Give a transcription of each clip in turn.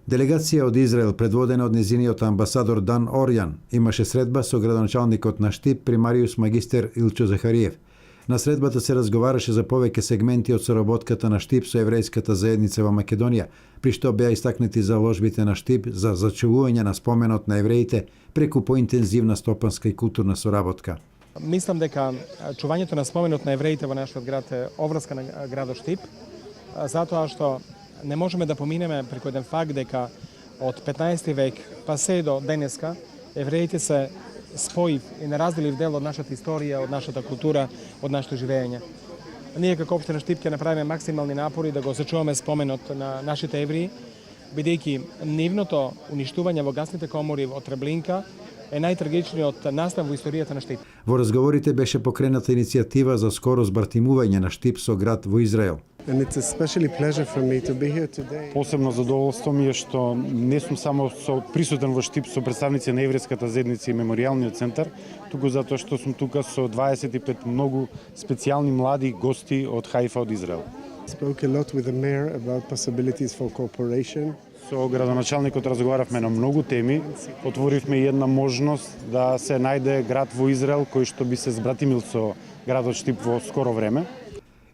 Делегација од Израел, предводена од незиниот амбасадор Дан Орјан, имаше средба со градоначалникот на Штип, примариус магистер Илчо Захариев. На средбата се разговараше за повеќе сегменти од соработката на Штип со еврејската заедница во Македонија, при што беа истакнати заложбите на Штип за зачувување на споменот на евреите преку поинтензивна стопанска и културна соработка. Мислам дека чувањето на споменот на евреите во нашиот град е обврска на градот Штип, затоа што не можеме да поминеме преку еден факт дека од 15 век па се до денеска евреите се споив и неразделив дел од нашата историја, од нашата култура, од нашето живење. Ние како општина Штип ќе направиме максимални напори да го зачуваме споменот на нашите евреи, бидејќи нивното уништување во гасните комори од Требленка е најтрагичниот настан во историјата на Штип. Во разговорите беше покрената иницијатива за скоро збратимување на Штип со град во Израел. Посебно задоволство ми е што не сум само присутен во Штип со представници на еврејската заедница и меморијалниот центар, туку затоа што сум тука со 25 многу специјални млади гости од Хајфа од Израел. Со градоначалникот разговаравме на многу теми, отворивме една можност да се најде град во Израел кој што би се збратимил со градот Штип во скоро време.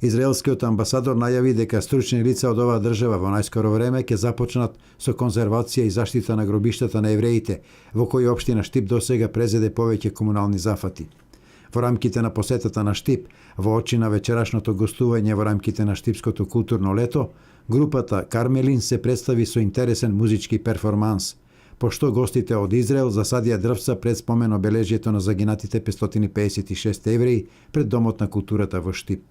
Израелскиот амбасадор најави дека стручни лица од оваа држава во најскоро време ќе започнат со конзервација и заштита на гробиштата на евреите, во кои општина Штип досега презеде повеќе комунални зафати. Во рамките на посетата на Штип, во очи на вечерашното гостување во рамките на Штипското културно лето, групата Кармелин се представи со интересен музички перформанс, пошто гостите од Израел засадија дрвца пред спомен обележјето на загинатите 556 евреи пред Домот на културата во Штип.